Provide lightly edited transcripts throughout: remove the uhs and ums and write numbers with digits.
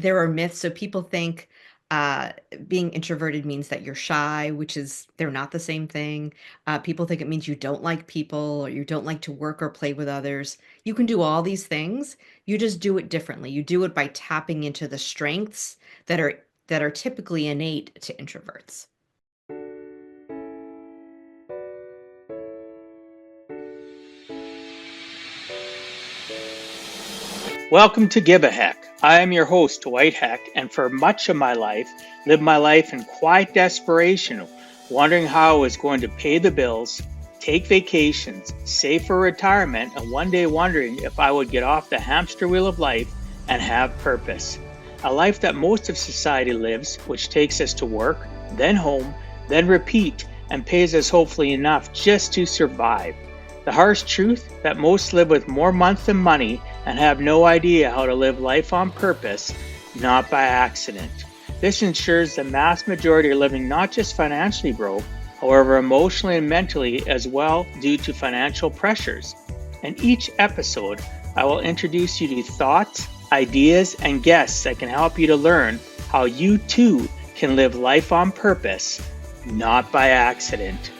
there are myths. So people think uh, being introverted means that you're shy, which is they're not the same thing. People think it means you don't like people or you don't like to work or play with others. You can do all these things. You just do it differently. You do it by tapping into the strengths that are typically innate to introverts. Welcome to Give a Heck. I am your host, Dwight Heck, and for much of my life, lived my life in quiet desperation, wondering how I was going to pay the bills, take vacations, save for retirement, and one day wondering if I would get off the hamster wheel of life and have purpose. A life that most of society lives, which takes us to work, then home, then repeat, and pays us hopefully enough just to survive. The harsh truth that most live with more month than money and have no idea how to live life on purpose, not by accident. This ensures the mass majority are living not just financially broke, however emotionally and mentally as well due to financial pressures. In each episode, I will introduce you to thoughts, ideas, and guests that can help you to learn how you too can live life on purpose, not by accident.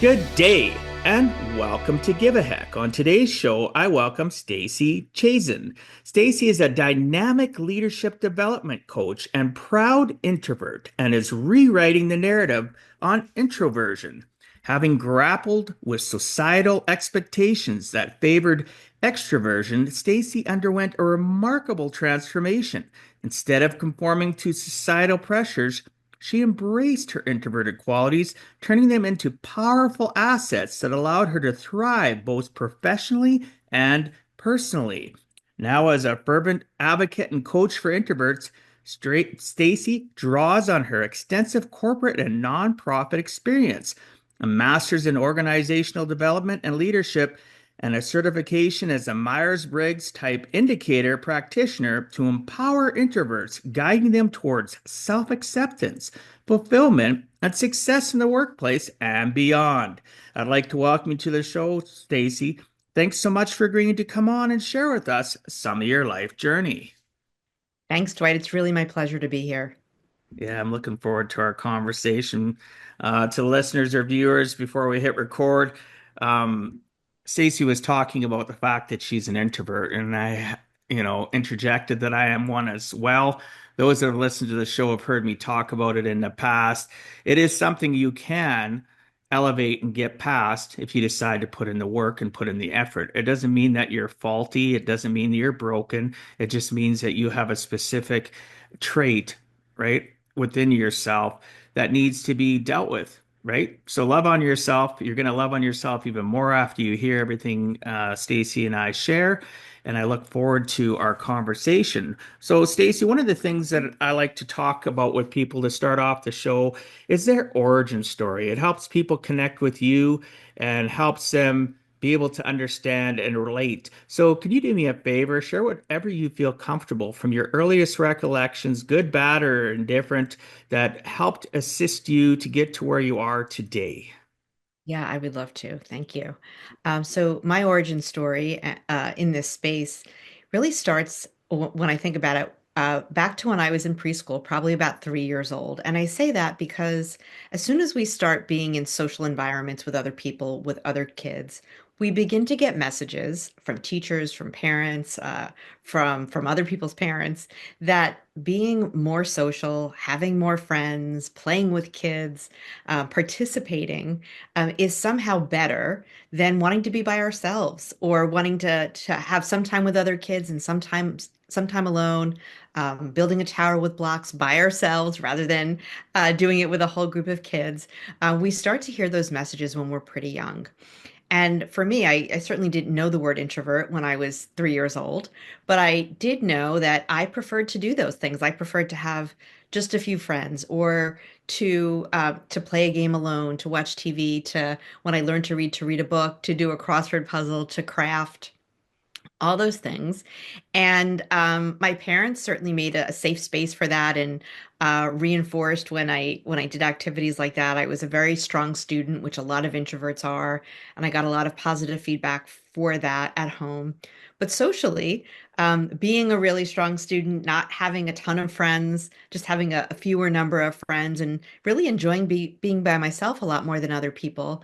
Good day and welcome to Give a Heck. On today's show, I welcome Stacey Chazin. Stacey is a dynamic leadership development coach and proud introvert and is rewriting the narrative on introversion. Having grappled with societal expectations that favored extroversion, Stacey underwent a remarkable transformation. Instead of conforming to societal pressures, she embraced her introverted qualities, turning them into powerful assets that allowed her to thrive both professionally and personally. Now, as a fervent advocate and coach for introverts, Stacey draws on her extensive corporate and nonprofit experience, a master's in organizational development and leadership, and a certification as a Myers-Briggs Type Indicator practitioner to empower introverts, guiding them towards self-acceptance, fulfillment, and success in the workplace and beyond. I'd like to welcome you to the show, Stacey. Thanks so much for agreeing to come on and share with us some of your life journey. Thanks, Dwight. It's really my pleasure to be here. Yeah, I'm looking forward to our conversation. To listeners or viewers, before we hit record, um, Stacey was talking about the fact that she's an introvert, and interjected that I am one as well. Those that have listened to the show have heard me talk about it in the past. It is something you can elevate and get past if you decide to put in the work and put in the effort. It doesn't mean that you're faulty. It doesn't mean that you're broken. It just means that you have a specific trait, right, within yourself that needs to be dealt with, right? So love on yourself. You're going to love on yourself even more after you hear everything Stacey and I share. And I look forward to our conversation. So, Stacey, one of the things that I like to talk about with people to start off the show is their origin story. It helps people connect with you and helps them be able to understand and relate. So, could you do me a favor? Share whatever you feel comfortable from your earliest recollections, good, bad, or indifferent, that helped assist you to get to where you are today. Yeah, I would love to. Thank you. So my origin story in this space really starts when I think about it, back to when I was in preschool, probably about 3 years old. And I say that because as soon as we start being in social environments with other people, with other kids, we begin to get messages from teachers, from parents, from other people's parents, that being more social, having more friends, playing with kids, participating is somehow better than wanting to be by ourselves or wanting to have some time with other kids and sometimes some time alone, building a tower with blocks by ourselves rather than doing it with a whole group of kids. We start to hear those messages when we're pretty young. And for me, I certainly didn't know the word introvert when I was 3 years old, but I did know that I preferred to do those things. I preferred to have just a few friends, or to play a game alone, to watch TV, to when I learned to read a book, to do a crossword puzzle, to craft, all those things. And my parents certainly made a safe space for that, and reinforced when I did activities like that. I was a very strong student, which a lot of introverts are, and I got a lot of positive feedback for that at home. But socially, Being a really strong student, not having a ton of friends, just having a fewer number of friends, and really enjoying being by myself a lot more than other people,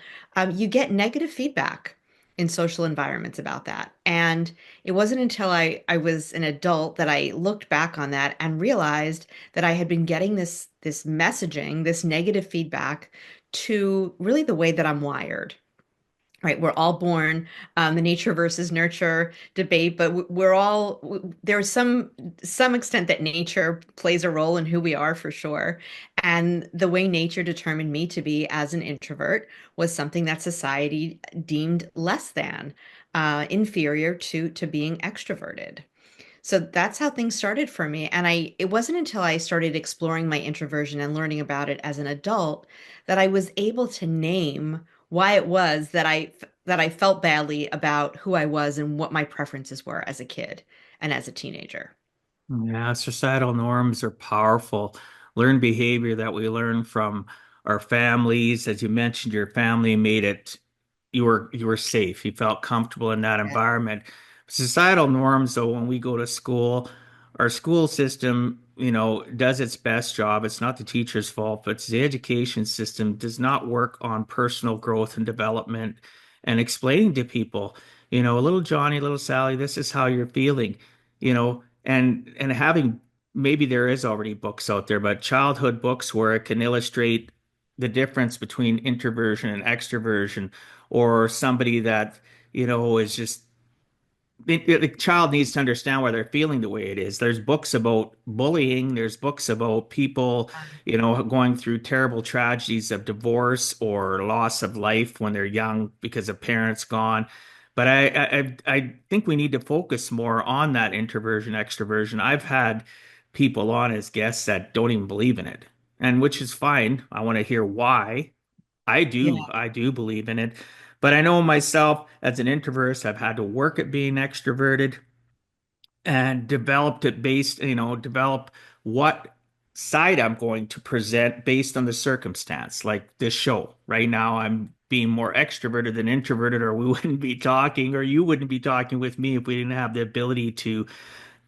you get negative feedback in social environments about that. And it wasn't until I was an adult that I looked back on that and realized that I had been getting this messaging, this negative feedback to really the way that I'm wired. Right, we're all born the nature versus nurture debate, but we're all there's some extent that nature plays a role in who we are for sure. And the way nature determined me to be as an introvert was something that society deemed less than, inferior to being extroverted. So that's how things started for me. And it wasn't until I started exploring my introversion and learning about it as an adult that I was able to name why it was that I felt badly about who I was and what my preferences were as a kid and as a teenager. Yeah, societal norms are powerful. Learned behavior that we learn from our families. As you mentioned, your family made it, you were safe. You felt comfortable in that Yeah. environment. Societal norms, though, when we go to school, our school system, does its best job. It's not the teacher's fault, but the education system does not work on personal growth and development and explaining to people, little Johnny, little Sally, this is how you're feeling, and having maybe there is already books out there, but childhood books where it can illustrate the difference between introversion and extroversion, or somebody that, is just the child needs to understand why they're feeling the way it is. There's books about bullying, there's books about people, going through terrible tragedies of divorce or loss of life when they're young because a parent's gone. But I think we need to focus more on that introversion, extroversion. I've had people on as guests that don't even believe in it, and which is fine. I want to hear why. I do believe in it. But I know myself as an introvert, I've had to work at being extroverted and developed it develop what side I'm going to present based on the circumstance. Like this show right now, I'm being more extroverted than introverted, or we wouldn't be talking, or you wouldn't be talking with me if we didn't have the ability to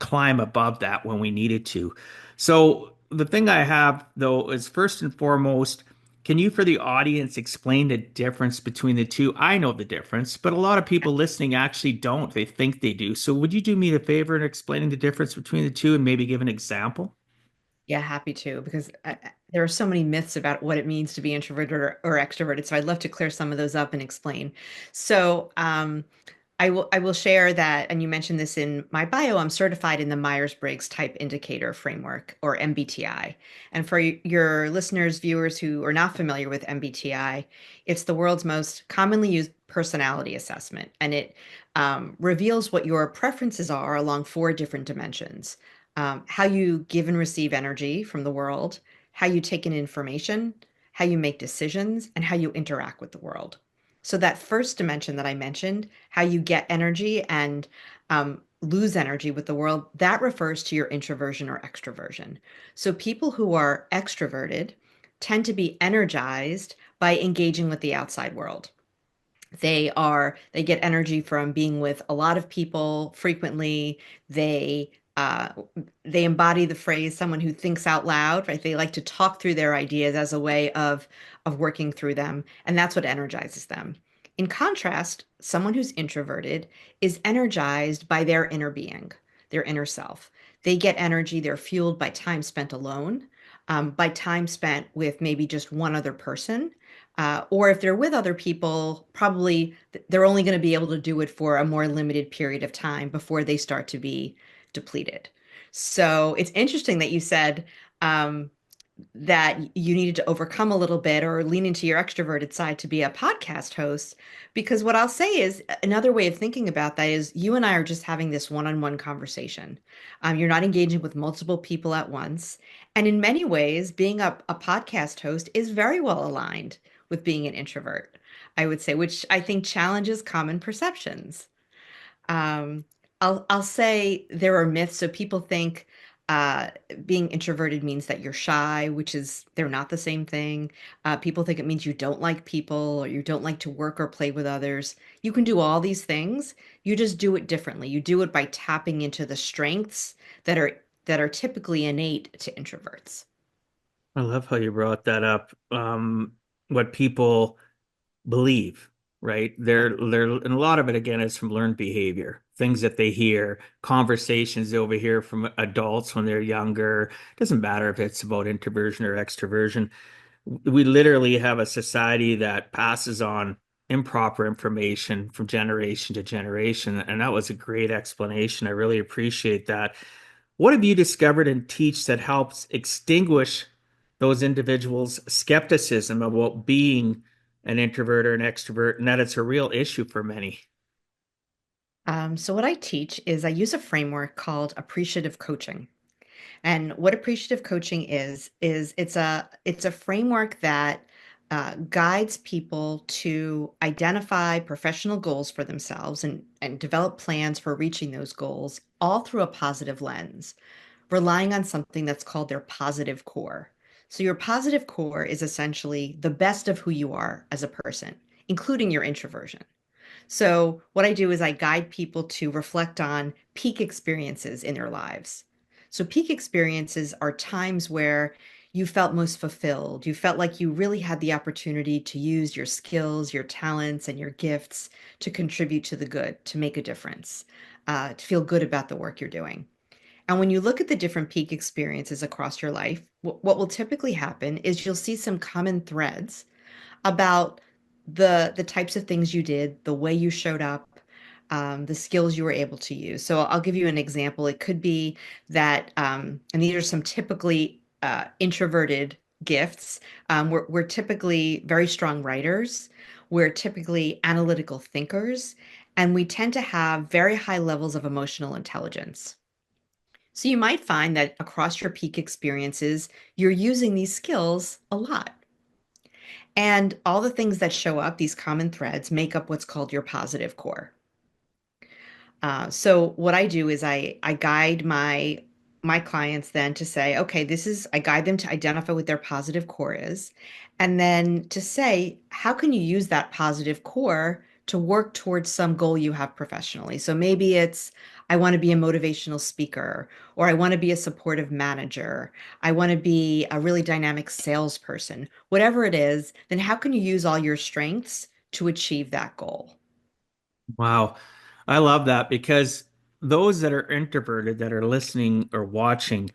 climb above that when we needed to. So the thing I have though is first and foremost, can you for the audience explain the difference between the two? I know the difference, but a lot of people listening actually don't. They think they do. So would you do me a favor in explaining the difference between the two and maybe give an example? Yeah, happy to, because there are so many myths about what it means to be introverted or extroverted. So I'd love to clear some of those up and explain. So, I will share that, and you mentioned this in my bio. I'm certified in the Myers-Briggs Type Indicator framework, or MBTI. And for your listeners, viewers who are not familiar with MBTI, it's the world's most commonly used personality assessment, and it reveals what your preferences are along four different dimensions: how you give and receive energy from the world, how you take in information, how you make decisions, and how you interact with the world. So, that first dimension that I mentioned, how you get energy and lose energy with the world, that refers to your introversion or extroversion. So, people who are extroverted tend to be energized by engaging with the outside world. They get energy from being with a lot of people frequently. They uh, they embody the phrase someone who thinks out loud, right? They like to talk through their ideas as a way of working through them, and that's what energizes them. In contrast, someone who's introverted is energized by their inner being, their inner self. They get energy, they're fueled by time spent alone, by time spent with maybe just one other person, or if they're with other people, probably they're only going to be able to do it for a more limited period of time before they start to be depleted. So it's interesting that you said um, that you needed to overcome a little bit or lean into your extroverted side to be a podcast host. Because what I'll say is another way of thinking about that is you and I are just having this one-on-one conversation. You're not engaging with multiple people at once. And in many ways, being a podcast host is very well aligned with being an introvert, I would say, which I think challenges common perceptions. Um, I'll say there are myths. So people think Uh, Being introverted means that you're shy, which is they're not the same thing. People think it means you don't like people or you don't like to work or play with others. You can do all these things. You just do it differently. You do it by tapping into the strengths that are typically innate to introverts. I love how you brought that up. What people believe, right? And a lot of it again is from learned behavior, things that they hear, conversations they overhear from adults when they're younger. Doesn't matter if it's about introversion or extroversion. We literally have a society that passes on improper information from generation to generation. And that was a great explanation. I really appreciate that. What have you discovered and teach that helps extinguish those individuals' skepticism about being an introvert or an extrovert, and that it's a real issue for many? So what I teach is I use a framework called appreciative coaching. And what appreciative coaching is it's a framework that guides people to identify professional goals for themselves and develop plans for reaching those goals, all through a positive lens, relying on something that's called their positive core. So your positive core is essentially the best of who you are as a person, including your introversion. So, what I do is I guide people to reflect on peak experiences in their lives. So, peak experiences are times where you felt most fulfilled. You felt like you really had the opportunity to use your skills, your talents, and your gifts to contribute to the good, to make a difference, to feel good about the work you're doing. And when you look at the different peak experiences across your life, what will typically happen is you'll see some common threads about the types of things you did, the way you showed up, the skills you were able to use. So I'll give you an example. It could be that, and these are some typically introverted gifts. We're typically very strong writers. We're typically analytical thinkers, and we tend to have very high levels of emotional intelligence. So you might find that across your peak experiences, you're using these skills a lot. And all the things that show up, these common threads, make up what's called your positive core. So what I do is I guide my clients then to say, okay, I guide them to identify what their positive core is, and then to say, how can you use that positive core to work towards some goal you have professionally? So maybe it's I want to be a motivational speaker, or I want to be a supportive manager, I want to be a really dynamic salesperson. Whatever it is, then how can you use all your strengths to achieve that goal? Wow. I love that because those that are introverted that are listening or watching,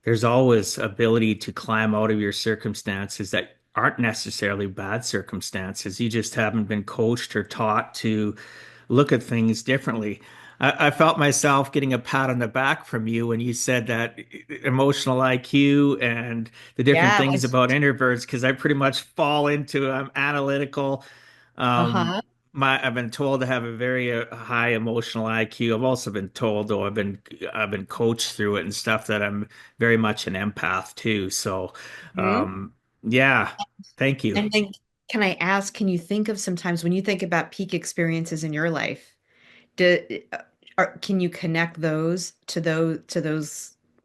there's always ability to climb out of your circumstances that aren't necessarily bad circumstances. You just haven't been coached or taught to look at things differently. I felt myself getting a pat on the back from you when you said that emotional IQ and the different Yeah. things about introverts, because I pretty much fall into analytical. Um, Uh-huh. I've been told to have a very high emotional IQ. I've also been told, though, I've been coached through it and stuff that I'm very much an empath too. So, um, yeah, thank you. And then can I ask, can you think of sometimes when you think about peak experiences in your life, do, can you connect those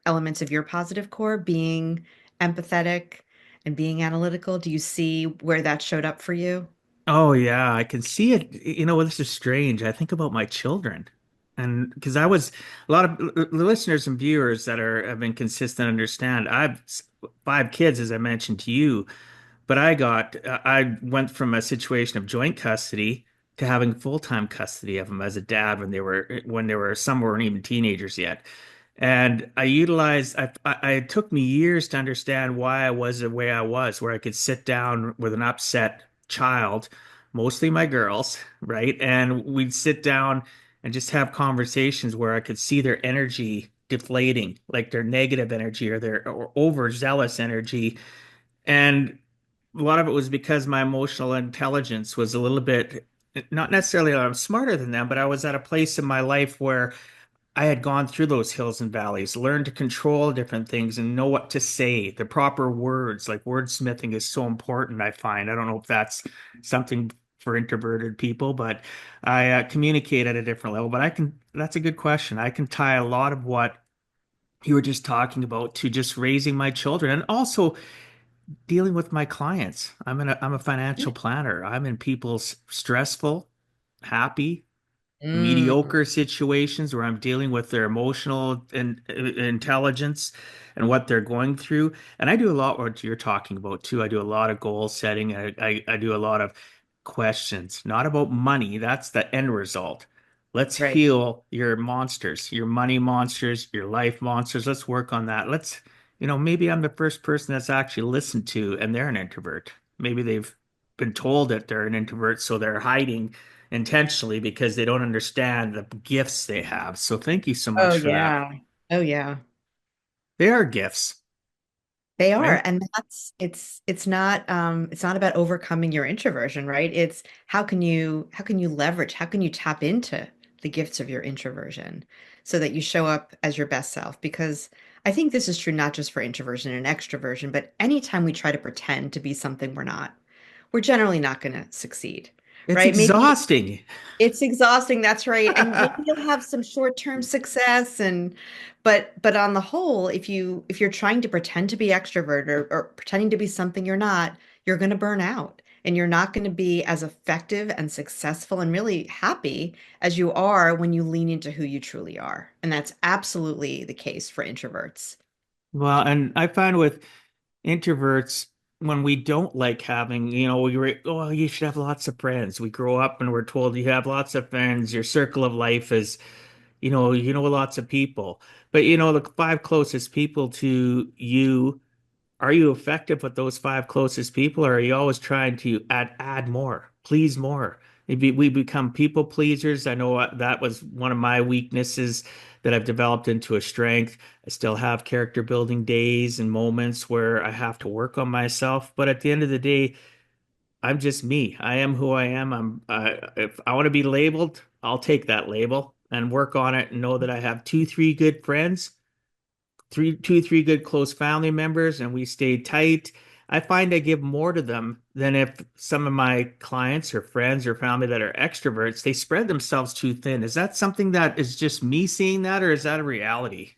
elements of your positive core, being empathetic and being analytical? Do you see where that showed up for you? Oh yeah, I can see it. You know, this is strange. I think about my children, and because I was a lot of the listeners and viewers that are have been consistent understand. I've five kids, as I mentioned to you, but I went from a situation of joint custody to having full-time custody of them as a dad when they were some weren't even teenagers yet. And it took me years to understand why I was the way I was, where I could sit down with an upset child, mostly my girls, right? And we'd sit down and just have conversations where I could see their energy deflating, like their negative energy or overzealous energy. And a lot of it was because my emotional intelligence was a little bit, not necessarily that I'm smarter than them, but I was at a place in my life where I had gone through those hills and valleys, learned to control different things and know what to say, the proper words. Like wordsmithing is so important, I find. I don't know if that's something for introverted people, but I communicate at a different level. But that's a good question. I can tie a lot of what you were just talking about to just raising my children and also dealing with my clients. I'm a financial planner. I'm in people's stressful, happy, Mm, mediocre situations where I'm dealing with their emotional and intelligence and what they're going through. And I do a lot what you're talking about too. I do a lot of goal setting. I do a lot of questions, not about money. That's the end result. Let's right. heal your monsters, your money monsters, your life monsters. Let's work on that. Maybe I'm the first person that's actually listened to and they're an introvert. Maybe they've been told that they're an introvert, so they're hiding intentionally because they don't understand the gifts they have. So thank you so Oh much for that. yeah. Oh yeah. They are gifts, They are, right? and it's not about overcoming your introversion, right? It's how can you leverage, how can you tap into the gifts of your introversion so that you show up as your best self? Because I think this is true not just for introversion and extroversion, but anytime we try to pretend to be something we're not, we're generally not going to succeed, It's right? Maybe exhausting. it's exhausting, that's right. And maybe you'll have some short-term success and but on the whole, if you're trying to pretend to be extrovert or pretending to be something you're not, you're going to burn out and you're not going to be as effective and successful and really happy as you are when you lean into who you truly are. And that's absolutely the case for introverts. Well, and I find with introverts, when we don't like having, oh, you should have lots of friends. We grow up and we're told you have lots of friends. Your circle of life is, lots of people. But the five closest people to you. Are you effective with those five closest people, or are you always trying to add more, please more? Maybe we become people pleasers. I know that was one of my weaknesses that I've developed into a strength. I still have character building days and moments where I have to work on myself, but at the end of the day, I'm just me. I am who I am. If I want to be labeled, I'll take that label and work on it and know that I have two, three good friends, three good close family members, and we stay tight. I find I give more to them than if some of my clients or friends or family that are extroverts, they spread themselves too thin. Is that something that is just me seeing that, or is that a reality?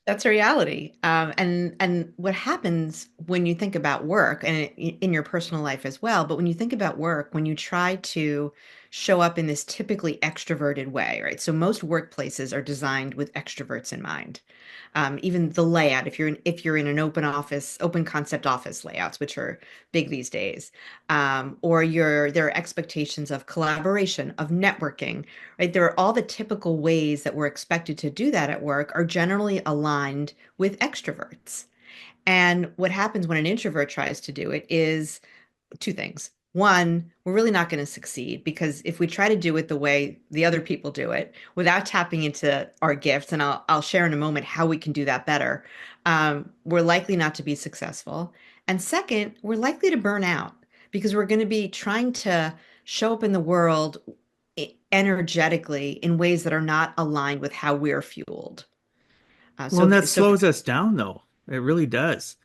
That's a reality. And what happens when you think about work and in your personal life as well, but when you think about work, when you try to show up in this typically extroverted way, right? So most workplaces are designed with extroverts in mind. Even the layout, if you're in an open office, open concept office layouts, which are big these days, or there are expectations of collaboration, of networking, right? There are all the typical ways that we're expected to do that at work are generally aligned with extroverts. And what happens when an introvert tries to do it is two things. One, we're really not going to succeed because if we try to do it the way the other people do it without tapping into our gifts, and I'll share in a moment how we can do that better, we're likely not to be successful. And second, we're likely to burn out because we're going to be trying to show up in the world energetically in ways that are not aligned with how we're fueled. Well, So, and that so for slows us down, though. It really does.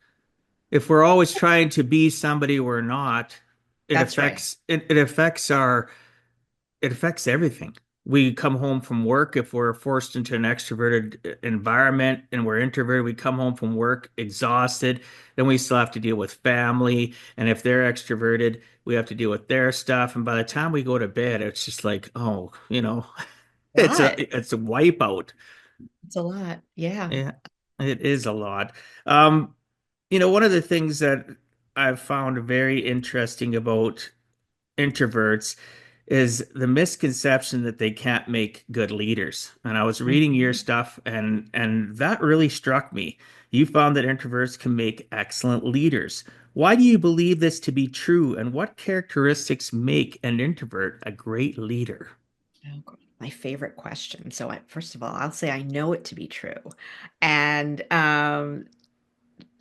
If we're always trying to be somebody we're not, it that's right. affects it affects our it affects everything. We come home from work if we're forced into an extroverted environment and we're introverted, we come home from work exhausted. Then we still have to deal with family. And if they're extroverted, we have to deal with their stuff. And by the time we go to bed, it's just like, oh, it's a Lot. it's a wipeout. It's a lot. Yeah. Yeah, it is a lot. One of the things that I've found very interesting about introverts is the misconception that they can't make good leaders. And I was reading your Mhm. stuff and that really struck me. You found that introverts can make excellent leaders. Why do you believe this to be true, and what characteristics make an introvert a great leader? Oh, my favorite question. So, first of all, I'll say I know it to be true. And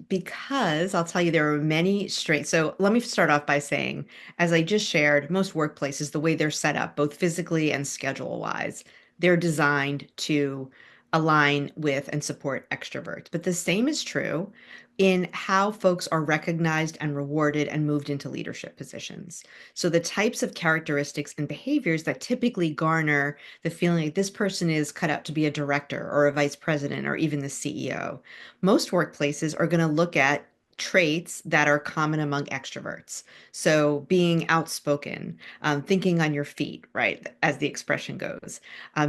because I'll tell you, there are many straight. So, let me start off by saying, as I just shared, most workplaces, the way they're set up, both physically and schedule wise, they're designed to align with and support extroverts. But the same is true in how folks are recognized and rewarded and moved into leadership positions. So the types of characteristics and behaviors that typically garner the feeling like this person is cut out to be a director or a vice president or even the CEO. Most workplaces are going to look at traits that are common among extroverts. So being outspoken, thinking on your feet, right, as the expression goes,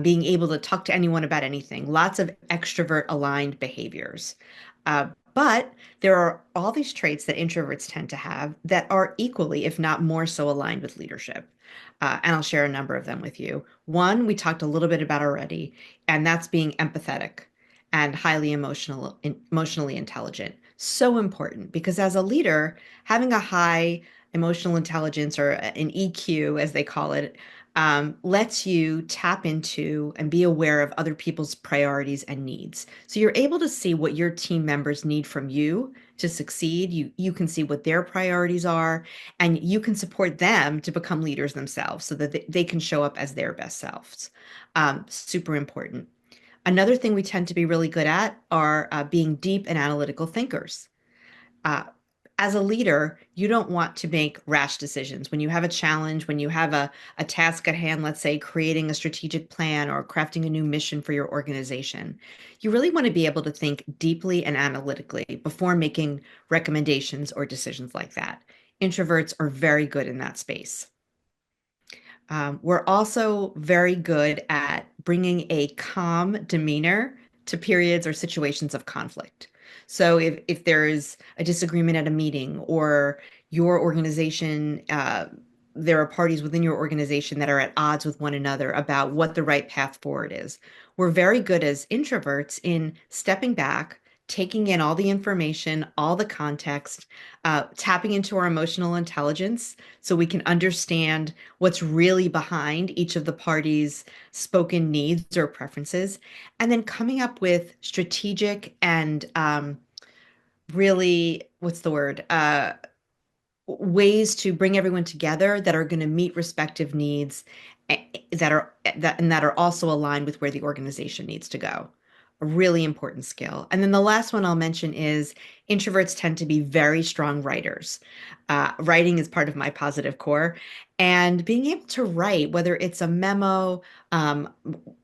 being able to talk to anyone about anything, lots of extrovert aligned behaviors. But there are all these traits that introverts tend to have that are equally, if not more so, aligned with leadership. And I'll share a number of them with you. One, we talked a little bit about already, and that's being empathetic and highly emotionally intelligent. So important because as a leader, having a high emotional intelligence or an EQ, as they call it, lets you tap into and be aware of other people's priorities and needs. So you're able to see what your team members need from you to succeed. You can see what their priorities are, and you can support them to become leaders themselves so that they can show up as their best selves. Super important. Another thing we tend to be really good at are being deep and analytical thinkers. Uh, as a leader, you don't want to make rash decisions. When you have a challenge, when you have a task at hand, let's say creating a strategic plan or crafting a new mission for your organization, you really want to be able to think deeply and analytically before making recommendations or decisions like that. Introverts are very good in that space. We're also very good at bringing a calm demeanor to periods or situations of conflict. So if there's a disagreement at a meeting or your organization, there are parties within your organization that are at odds with one another about what the right path forward is. We're very good as introverts in stepping back, taking in all the information, all the context, tapping into our emotional intelligence so we can understand what's really behind each of the parties' spoken needs or preferences, and then coming up with strategic and really, what's the word? Ways to bring everyone together that are going to meet respective needs that are also aligned with where the organization needs to go. A really important skill. And then the last one I'll mention is introverts tend to be very strong writers. Writing is part of my positive core. And being able to write, whether it's a memo, um,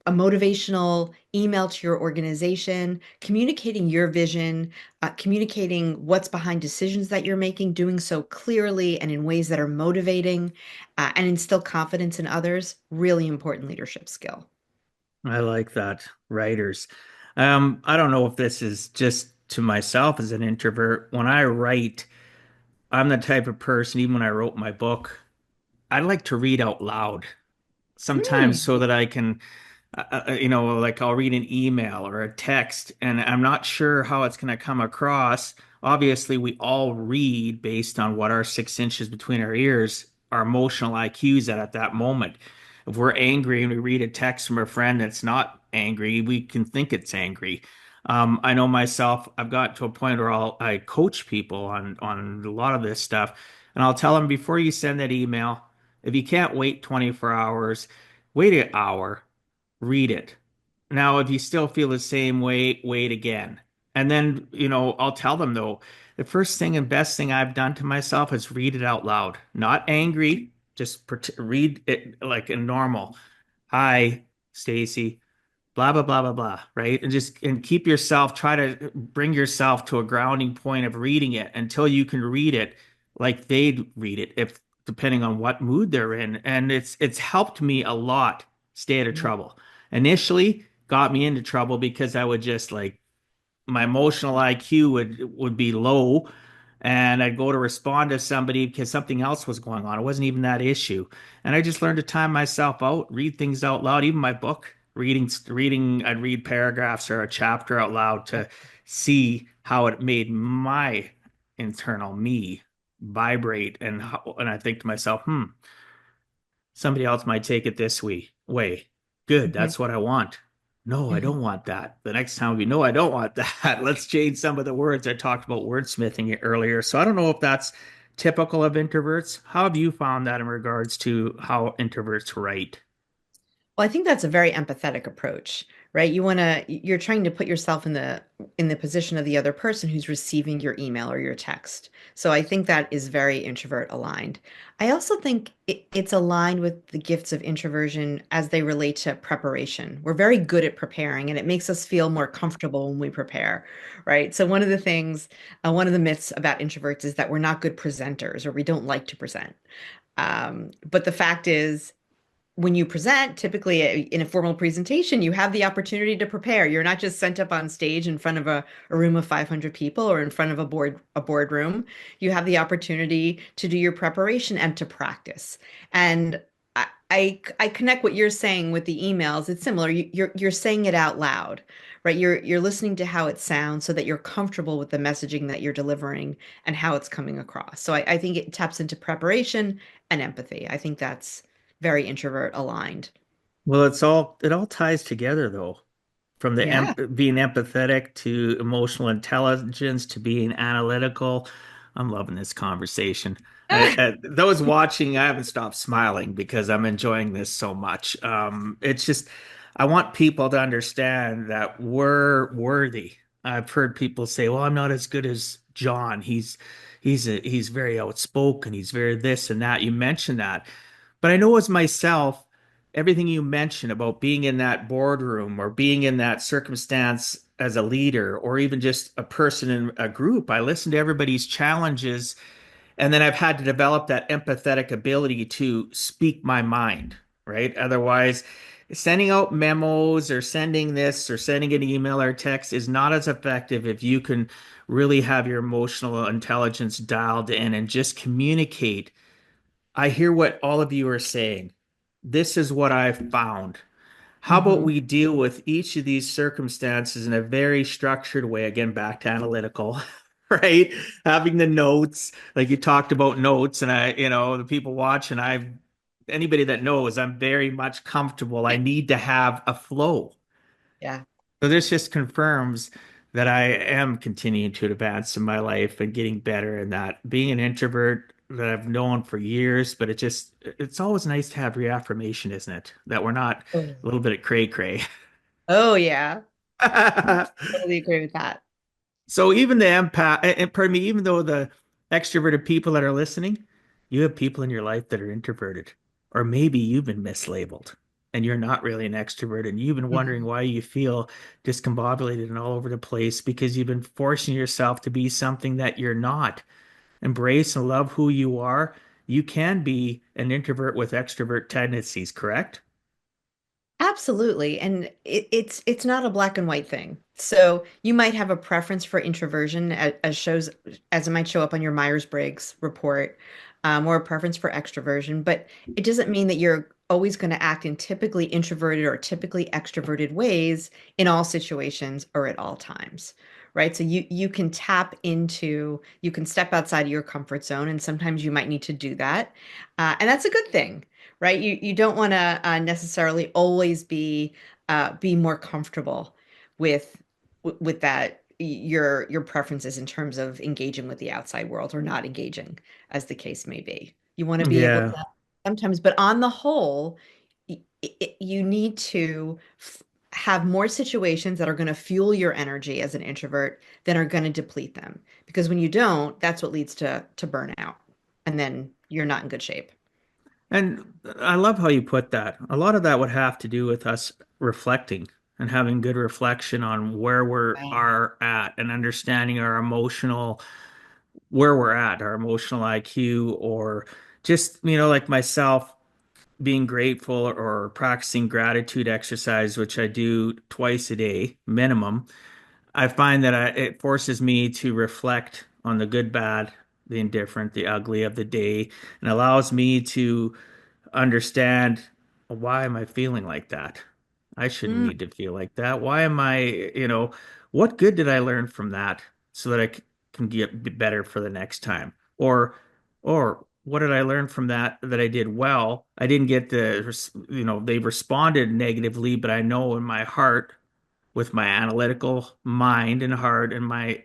a motivational email to your organization, communicating your vision, communicating what's behind decisions that you're making, doing so clearly and in ways that are motivating, and instill confidence in others, really important leadership skill. I like that. Writers. I don't know if this is just to myself as an introvert. When I write, I'm the type of person, even when I wrote my book, I like to read out loud sometimes Hmm. so that I can, like I'll read an email or a text and I'm not sure how it's going to come across. Obviously, we all read based on what our 6 inches between our ears, our emotional IQs at that moment. If we're angry and we read a text from a friend that's not angry, we can think it's angry. I know myself, I've got to a point where I coach people on a lot of this stuff, and I'll tell them before you send that email, if you can't wait 24 hours, wait an hour, read it. Now, if you still feel the same way, wait again. And then, I'll tell them though, the first thing and best thing I've done to myself is read it out loud. Not angry, just read it like a normal. Hi, Stacey, blah blah blah blah blah, right? And keep yourself, try to bring yourself to a grounding point of reading it until you can read it like they'd read it, if depending on what mood they're in. And it's helped me a lot stay out of trouble. Initially got me into trouble because I would just like my emotional IQ would be low, and I'd go to respond to somebody because something else was going on. It wasn't even that issue. And I just learned to time myself out, read things out loud, even my book, I'd read paragraphs or a chapter out loud to see how it made my internal me vibrate, and I think to myself, somebody else might take it this way. Good, Mhm. that's what I want. No, I Mhm. don't want that. The next time we no, I don't want that. Let's change some of the words. I talked about wordsmithing it earlier. So I don't know if that's typical of introverts. How have you found that in regards to how introverts write? Well, I think that's a very empathetic approach, right? You're trying to put yourself in the position of the other person who's receiving your email or your text. So I think that is very introvert aligned. I also think it's aligned with the gifts of introversion as they relate to preparation. We're very good at preparing, and it makes us feel more comfortable when we prepare, right? So one of the myths about introverts is that we're not good presenters or we don't like to present. But the fact is, when you present, typically in a formal presentation, you have the opportunity to prepare. You're not just sent up on stage in front of a room of 500 people or in front of a boardroom. You have the opportunity to do your preparation and to practice. And I connect what you're saying with the emails. It's similar. You're saying it out loud, right? You're listening to how it sounds so that you're comfortable with the messaging that you're delivering and how it's coming across. So I think it taps into preparation and empathy. I think that's very introvert aligned. Well, it all ties together though. From the Yeah. being empathetic to emotional intelligence to being analytical. I'm loving this conversation. Those watching, I haven't stopped smiling because I'm enjoying this so much. It's just, I want people to understand that we're worthy. I've heard people say, "Well, I'm not as good as John. He's very outspoken. He's very this and that." You mentioned that, but I know as myself, everything you mentioned about being in that boardroom or being in that circumstance as a leader or even just a person in a group, I listen to everybody's challenges and then I've had to develop that empathetic ability to speak my mind, right? Otherwise, sending out memos or sending this or sending an email or text is not as effective if you can really have your emotional intelligence dialed in and just communicate. I hear what all of you are saying. This is what I've found. How about Hmm. we deal with each of these circumstances in a very structured way? Again, back to analytical, right? Having the notes, like you talked about notes, and the people watching, anybody that knows, I'm very much comfortable. I need to have a flow. Yeah. So this just confirms that I am continuing to advance in my life and getting better and that being an introvert that I've known for years, but it's always nice to have reaffirmation, isn't it? That we're not Oh, a little bit of cray cray. oh yeah. Totally agree with that. So even the empath, and pardon me, even though the extroverted people that are listening, you have people in your life that are introverted, or maybe you've been mislabeled and you're not really an extrovert, and you've been wondering Mhm. why you feel discombobulated and all over the place because you've been forcing yourself to be something that you're not. Embrace and love who you are. You can be an introvert with extrovert tendencies, correct? Absolutely. And it's not a black and white thing. So you might have a preference for introversion as it might show up on your Myers-Briggs report, or a preference for extroversion, but it doesn't mean that you're always going to act in typically introverted or typically extroverted ways in all situations or at all times. Right. So you can step outside of your comfort zone, and sometimes you might need to do that. And that's a good thing, right? You don't want to necessarily always be more comfortable with with that your preferences in terms of engaging with the outside world or not engaging, as the case may be. You want to be able Yeah. to sometimes, but on the whole, you need to have more situations that are going to fuel your energy as an introvert than are going to deplete them. Because when you don't, that's what leads to burnout, and then you're not in good shape. And I love how you put that. A lot of that would have to do with us reflecting and having good reflection on where we are at and understanding our emotional, where we're at, our emotional IQ, or just, like myself, being grateful or practicing gratitude exercise, which I do twice a day minimum. I find that it forces me to reflect on the good, bad, the indifferent, the ugly of the day, and allows me to understand why am I feeling like that? I shouldn't Mm. need to feel like that. Why am what good did I learn from that so that can get better for the next time? Or what did I learn from that I did well? I didn't get they responded negatively, but I know in my heart with my analytical mind and heart and my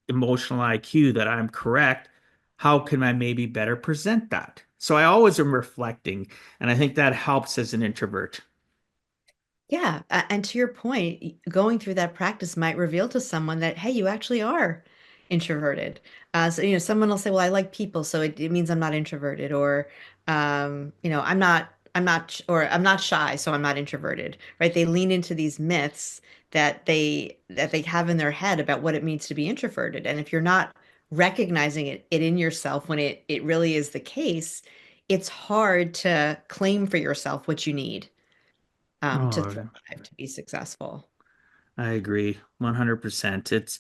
emotional IQ that I'm correct. How can I maybe better present that? So I always am reflecting, and I think that helps as an introvert. Yeah, and to your point, going through that practice might reveal to someone that, hey, you actually are introverted. So, someone will say, well, I like people, so it means I'm not introverted, or, or I'm not shy, so I'm not introverted, right? They lean into these myths that they have in their head about what it means to be introverted. And if you're not recognizing it in yourself when it really is the case, it's hard to claim for yourself what you need to Oh, thrive, to be successful. I agree 100%. It's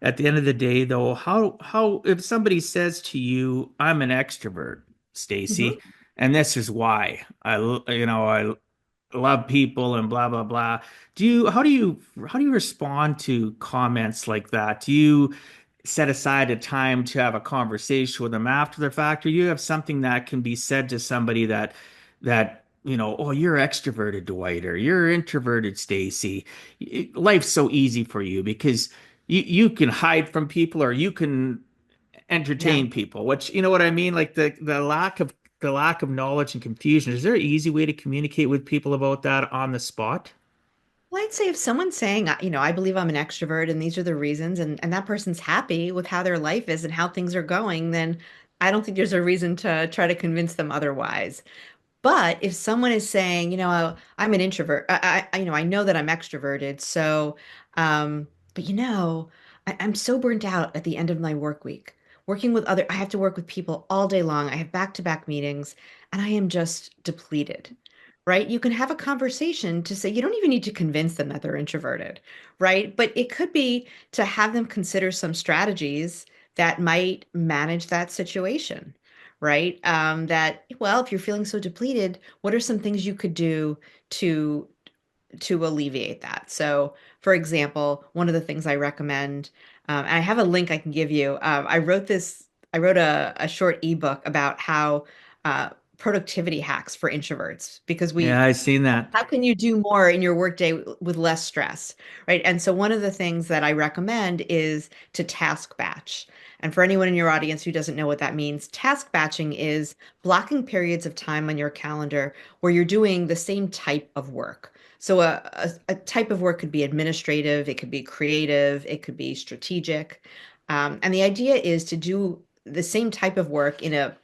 at the end of the day though, how if somebody says to you, I'm an extrovert, Hmm. Stacey, and this is why I love people and blah blah blah. How do you respond to comments like that? Do you set aside a time to have a conversation with them after the fact, or you have something that can be said to somebody that oh, you're extroverted, Dwight, or you're introverted, Stacy. Life's so easy for you because you can hide from people or you can Yeah. entertain people, which you know what I mean? Like the lack of knowledge and confusion. Is there an easy way to communicate with people about that on the spot? Well, I'd say if someone's saying, I believe I'm an extrovert and these are the reasons, and that person's happy with how their life is and how things are going, then I don't think there's a reason to try to convince them otherwise. But if someone is saying, I'm an introvert, I know that I'm extroverted, so, but I'm so burnt out at the end of my work week. I have to work with people all day long. I have back-to-back meetings, and I am just depleted, right? You can have a conversation to say, you don't even need to convince them that they're introverted, right? But it could be to have them consider some strategies that might manage that situation, right? Well, if you're feeling so depleted, what are some things you could do to to alleviate that? So, for example, one of the things I recommend, and I have a link I can give you. I wrote a short ebook about how productivity hacks for introverts because Yeah, I've seen that. how can you do more in your workday with less stress, right? And so one of the things that I recommend is to task batch. And for anyone in your audience who doesn't know what that means, task batching is blocking periods of time on your calendar where you're doing the same type of work. So a type of work could be administrative, it could be creative, it could be strategic. And the idea is to do the same type of work in a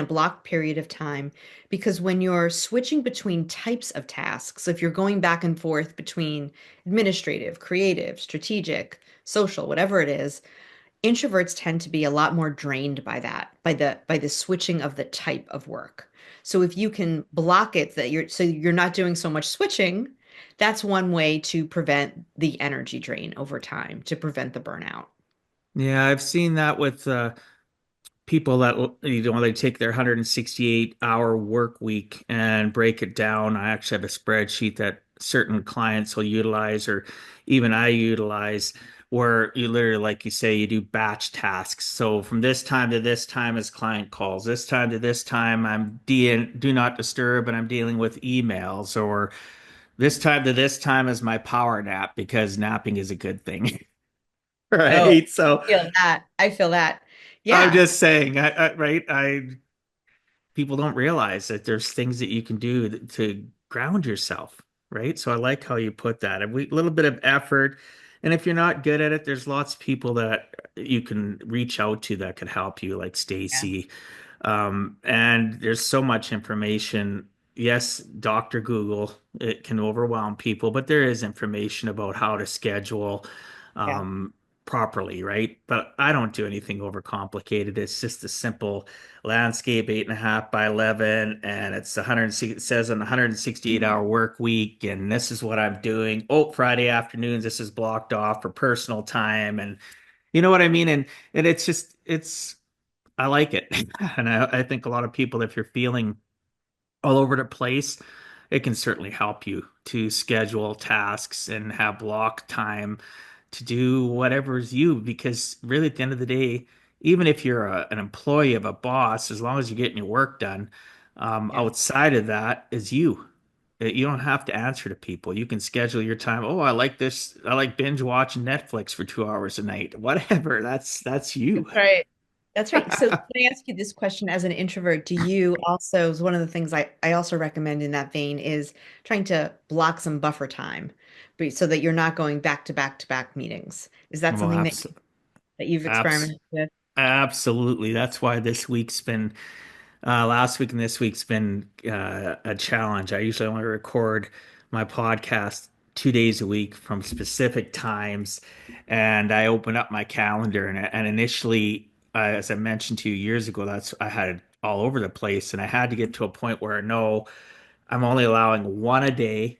block period of time because when you're switching between types of tasks, so if you're going back and forth between administrative, creative, strategic, social, whatever it is, introverts tend to be a lot more drained by that, by the switching of the type of work. So if you can block it that you're not doing so much switching, that's one way to prevent the energy drain over time, to prevent the burnout. Yeah, I've seen that with people that they take their 168-hour work week and break it down. I actually have a spreadsheet that certain clients will utilize, or even I utilize, where you literally, like you say, you do batch tasks. So from this time to this time as client calls, this time to this time I'm do not disturb and I'm dealing with emails, or this time to this time is my power nap because napping is a good thing. Oh, Right. I So feel that. I feel that. I'm Yeah. just saying, right? People don't realize that there's things that you can do to ground yourself, right? So I like how you put that. A little bit of effort, and if you're not good at it, there's lots of people that you can reach out to that could help you, like Yeah. Stacy. And there's so much information. Yes, Dr. Google, it can overwhelm people, but there is information about how to schedule Yeah. um, properly, right? But I don't do anything overcomplicated. It's just a simple landscape, 8.5 by 11, and it says an 168-hour work week, and this is what I'm doing. Oh, Friday afternoons, this is blocked off for personal time, and you know what I mean? And it's I like it. And I think a lot of people, if you're feeling all over the place, it can certainly help you to schedule tasks and have block time to do whatever's you. Because really, at the end of the day, even if you're an employee of a boss, as long as you're getting your work done, Yeah. outside of that is you. You don't have to answer to people. You can schedule your time. Oh, I like this. I like binge watching Netflix for 2 hours a night. Whatever. That's you. That's right. That's right. So can I ask you this question as an introvert? Do you also, is one of the things I also recommend in that vein is trying to block some buffer time so that you're not going back to back to back meetings. Is that Well, something that you've abs experimented with? absolutely. That's why this week's been last week and this week's been a challenge. I usually only record my podcast 2 days a week from specific times, and I open up my calendar and initially, as I mentioned to you years ago, that's I had it all over the place, and I had to get to a point where no, I'm only allowing one a day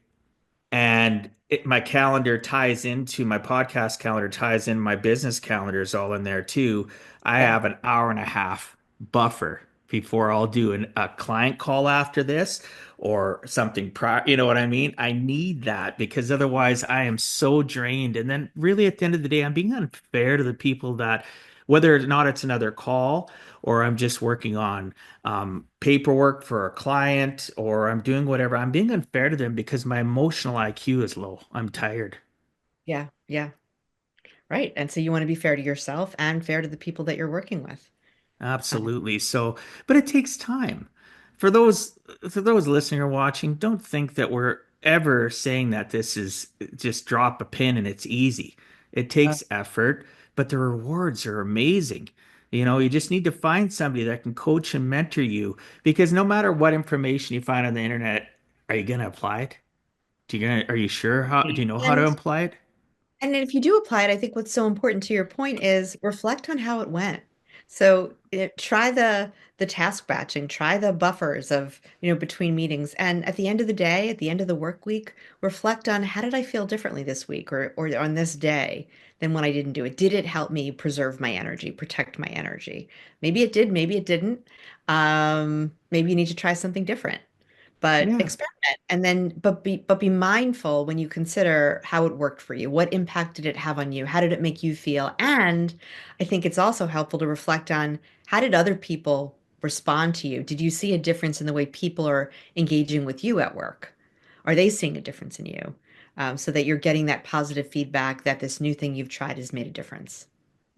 and my calendar ties into my podcast calendar ties in my business calendar is all in there too. I Yeah. have an hour and a half buffer before I'll do a client call after this or something you know what I mean? I need that because otherwise I am so drained. And then really at the end of the day, I'm being unfair to the people that whether or not it's another call or I'm just working on paperwork for a client or I'm doing whatever, I'm being unfair to them because my emotional IQ is low. I'm tired. Yeah. Yeah. Right. And so you want to be fair to yourself and fair to the people that you're working with. Uh, Absolutely. So, but it takes time. For those for those listening or watching, don't think that we're ever saying that this is just drop a pin and it's easy. It uh, takes effort, but the rewards are amazing. You just need to find somebody that can coach and mentor you because no matter what information you find on the internet, are you going to apply it? Are you sure do you know how to and apply it? And if you do apply it, I think what's so important to your point is reflect on how it went. So try the task batching, try the buffers of, between meetings. And at the end of the day, at the end of the work week, reflect on how did I feel differently this week or on this day than when I didn't do it? Did it help me preserve my energy, protect my energy? Maybe it did, maybe it didn't. Maybe you need to try something different, but Yeah. experiment and then but be mindful when you consider how it worked for you. What impact did it have on you? How did it make you feel? And I think it's also helpful to reflect on how did other people respond to you? Did you see a difference in the way people are engaging with you at work? Are they seeing a difference in you? So that you're getting that positive feedback that this new thing you've tried has made a difference.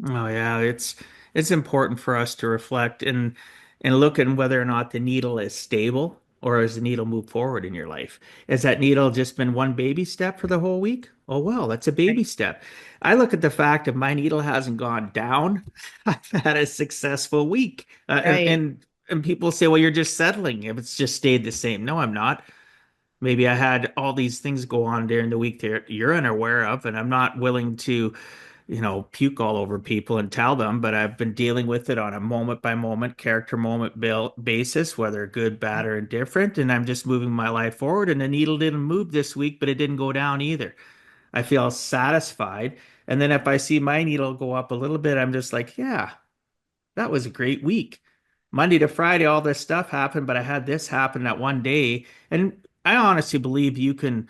Oh yeah, it's important for us to reflect and look at whether or not the needle is stable or has the needle moved forward in your life. Has that needle just been one baby step for the whole week? Oh well, that's a baby Right. step. I look at the fact if my needle hasn't gone down, I've had a successful week. Right. And people say, well, you're just settling if it's just stayed the same. No, I'm not. Maybe I had all these things go on during the week that you're unaware of, and I'm not willing to puke all over people and tell them, but I've been dealing with it on a moment by moment, character moment basis, whether good, bad, or indifferent. And I'm just moving my life forward. And the needle didn't move this week, but it didn't go down either. I feel satisfied. And then if I see my needle go up a little bit, I'm just like, yeah, that was a great week. Monday to Friday, all this stuff happened, but I had this happen that one day. And I honestly believe you can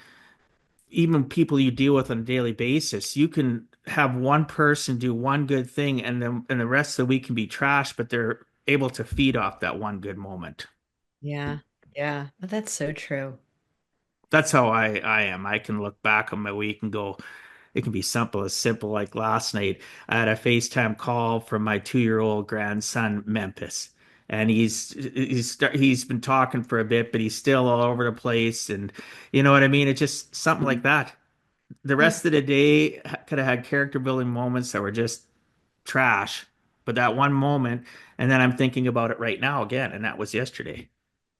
even people you deal with on a daily basis, you can have one person do one good thing and the rest of the week can be trash, but they're able to feed off that one good moment. Yeah. Yeah. Oh, that's so true. That's how I am. I can look back on my week and go, it can be simple like last night. I had a FaceTime call from my 2-year-old grandson, Memphis. And he's been talking for a bit, but he's still all over the place. And you know what I mean? It's just something like that. The Yeah. rest of the day could have had character building moments that were just trash, but that one moment, and then I'm thinking about it right now again, and that was yesterday.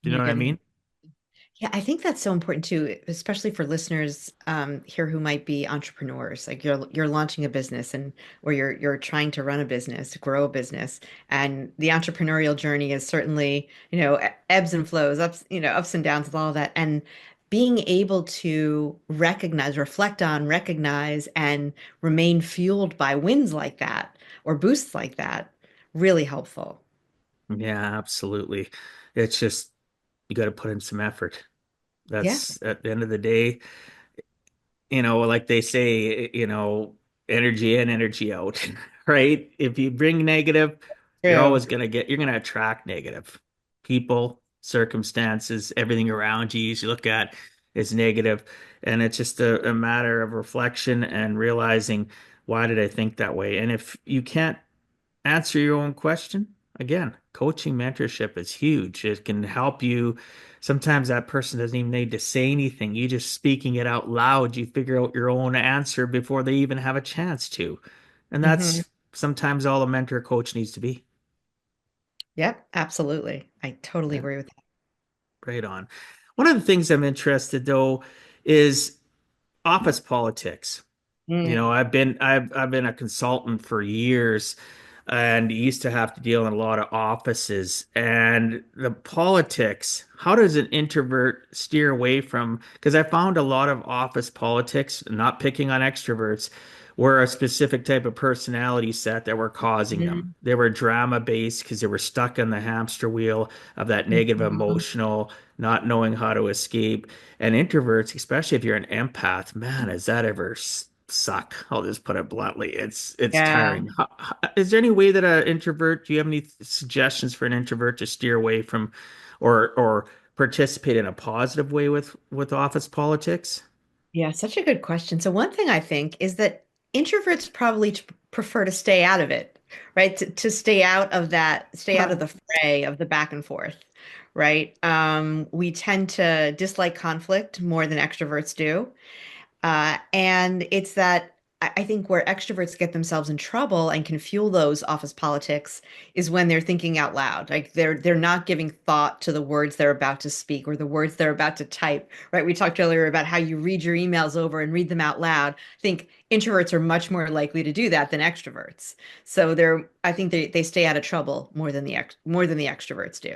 Do you know You're what I getting mean? Yeah, I think that's so important too, especially for listeners here who might be entrepreneurs. Like you're launching a business and or you're trying to run a business, grow a business, and the entrepreneurial journey is certainly, ebbs and flows, ups and downs with all of that. And being able to recognize, reflect on, recognize, and remain fueled by wins like that or boosts like that, really helpful. Yeah, absolutely. It's just you got to put in some effort. Yeah, That's at the end of the day, like they say, energy in, energy out, right? If you bring negative, true. you're gonna attract negative people, circumstances, everything around you look at is negative. And it's just a matter of reflection and realizing why did I think that way? And if you can't answer your own question. Again, coaching mentorship is huge. It can help you. Sometimes that person doesn't even need to say anything. You just speaking it out loud, you figure out your own answer before they even have a chance to. And Hmm. that's sometimes all a mentor coach needs to be. Yep, absolutely. I totally Yeah, agree with right on. One of the things I'm interested though is office politics. You that. know, I've been a consultant for years and used to have to deal in a lot of offices and the politics. How does an introvert steer away from? Because I found a lot of office politics, not picking on extroverts, were a specific type of personality set that were causing them. Mhm. They were drama based because they were stuck on the hamster wheel of that negative Mhm. emotional, not knowing how to escape. And introverts, especially if you're an empath, man, has that ever suck? I'll just put it bluntly. It's Yeah. tiring. Is there any way that an introvert, do you have any suggestions for an introvert to steer away from or participate in a positive way with office politics? Yeah, such a good question. So one thing I think is that introverts probably prefer to stay out of it, right? To stay out of that, stay out of the fray of the back and forth, right? We tend to dislike conflict more than extroverts do. And it's that I think where extroverts get themselves in trouble and can fuel those office politics is when they're thinking out loud. Like they're not giving thought to the words they're about to speak or the words they're about to type, right? We talked earlier about how you read your emails over and read them out loud. I think introverts are much more likely to do that than extroverts. So I think they stay out of trouble more than the extroverts do.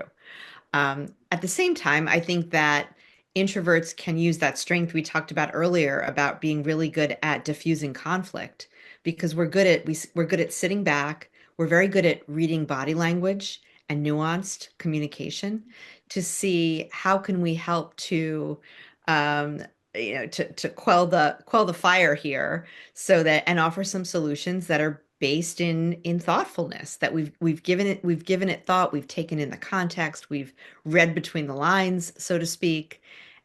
At the same time, I think that introverts can use that strength we talked about earlier about being really good at diffusing conflict because we're good at sitting back. We're very good at reading body language and nuanced communication to see how can we help to um, to quell the fire here so that and offer some solutions that are based in thoughtfulness that we've given it thought, we've taken in the context, we've read between the lines, so to speak,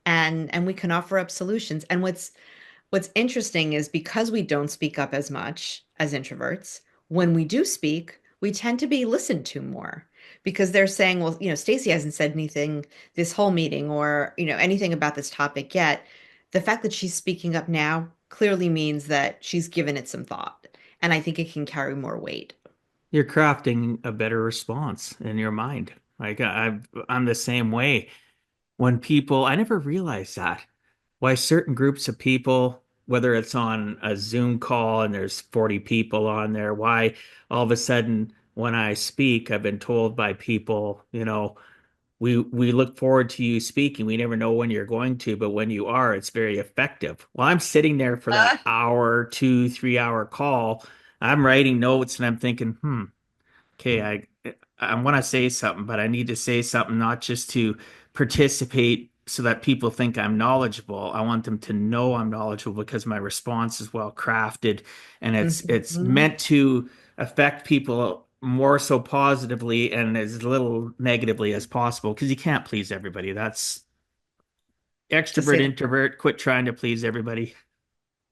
and we can offer up solutions. And what's interesting is because we don't speak up as much as introverts, when we do speak, we tend to be listened to more because they're saying, well, Stacey hasn't said anything this whole meeting or, anything about this topic yet. The fact that she's speaking up now clearly means that she's given it some thought. And I think it can carry more weight. You're crafting a better response in your mind. Like I'm the same way. When people, I never realized that why certain groups of people, whether it's on a Zoom call and there's 40 people on there, why all of a sudden when I speak, I've been told by people, we look forward to you speaking. We never know when you're going to, but when you are, it's very effective. Well, I'm sitting there for that hour, 2, 3 hour call. I'm writing notes and I'm thinking, okay, I want to say something, but I need to say something not just to participate so that people think I'm knowledgeable. I want them to know I'm knowledgeable because my response is well crafted and it's Mhm. meant to affect people more so positively and as little negatively as possible because you can't please everybody. That's To extrovert, say introvert, quit trying to please everybody.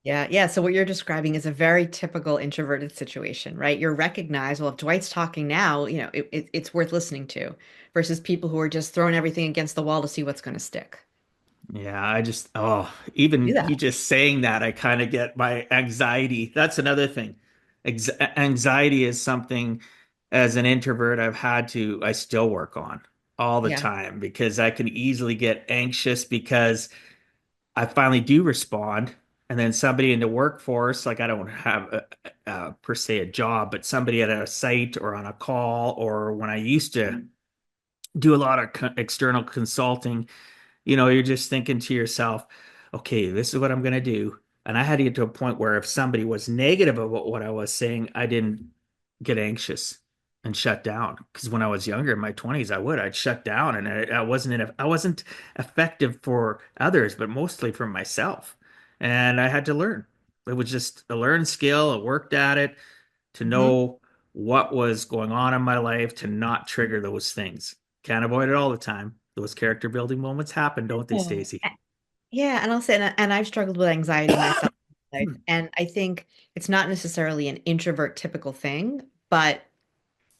Yeah, yeah. So what you're describing is a very typical introverted situation, right? You're recognized, well, if Dwight's talking now, it's worth listening to versus people who are just throwing everything against the wall to see what's going to stick. Yeah, oh, Do even that. you just saying that, I kind of get my anxiety. That's another thing. Anxiety is something as an introvert I still work on all the Yeah. time because I can easily get anxious because I finally do respond. And then somebody in the workforce, like I don't have per se a job, but somebody at a site or on a call, or when I used to do a lot of external consulting, you're just thinking to yourself, okay, this is what I'm going to do. And I had to get to a point where if somebody was negative about what I was saying, I didn't get anxious and shut down. Because when I was younger, in my 20s, I'd shut down and I wasn't effective for others, but mostly for myself. And I had to learn. It was just a learned skill. I worked at it to Hmm. know what was going on in my life to not trigger those things. Can't avoid it all the time. Those character building moments happen, don't they, Yeah. Stacey? Yeah, and I'll say, and I've struggled with anxiety myself in life, and I think it's not necessarily an introvert typical thing, but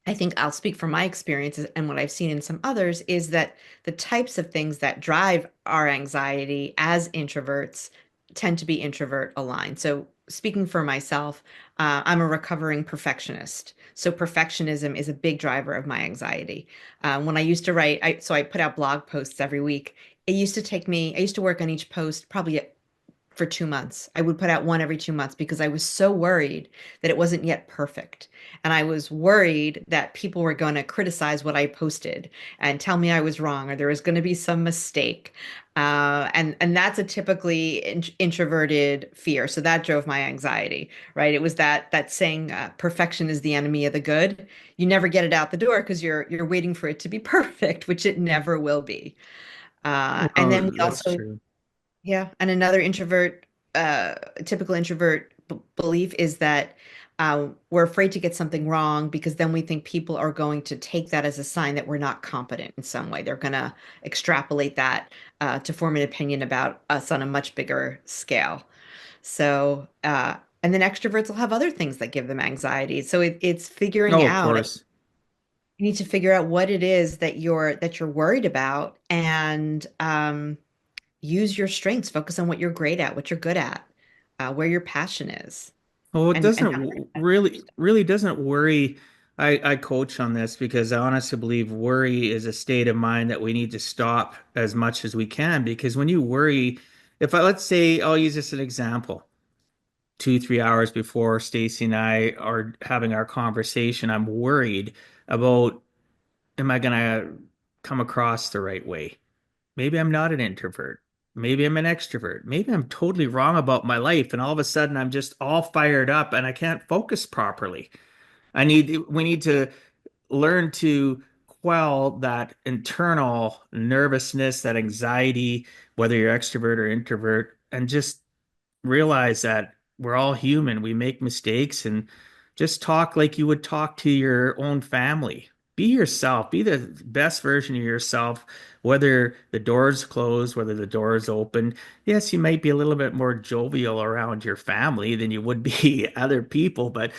I think I'll speak from my experiences and what I've seen in some others is that the types of things that drive our anxiety as introverts tend to be introvert aligned. So, speaking for myself, I'm a recovering perfectionist. So, perfectionism is a big driver of my anxiety. When I used to write, so I put out blog posts every week. It used to take me, I used to work on each post probably for 2 months. I would put out one every 2 months because I was so worried that it wasn't yet perfect. And I was worried that people were going to criticize what I posted and tell me I was wrong or there was going to be some mistake. And that's a typically introverted fear. So that drove my anxiety, right? It was that saying, perfection is the enemy of the good. You never get it out the door because you're waiting for it to be perfect, which it never will be. And then Well, we that's also true. yeah, and another uh, typical introvert b belief is that we're afraid to get something wrong because then we think people are going to take that as a sign that we're not competent in some way. They're going to extrapolate that to form an opinion about us on a much bigger scale. So, and then extroverts will have other things that give them anxiety. So it's figuring Oh, of out. course. You need to figure out what it is that you're worried about, and use your strengths, focus on what you're great at, what you're good at, where your passion is, Well, it and doesn't how really doesn't worry. I coach on this because I honestly believe worry is a state of mind that we need to stop as much as we can. Because when you worry, if I let's say I'll use this as an example, 2, 3 hours before Stacey and I are having our conversation, I'm worried about am I gonna come across the right way? Maybe I'm not an introvert. Maybe I'm an extrovert. Maybe I'm totally wrong about my life, and all of a sudden I'm just all fired up and I can't focus properly. We need to learn to quell that internal nervousness, that anxiety, whether you're extrovert or introvert, and just realize that we're all human. We make mistakes and just talk like you would talk to your own family. Be yourself, be the best version of yourself, whether the door's closed, whether the door is open. Yes, you might be a little bit more jovial around your family than you would be other people, but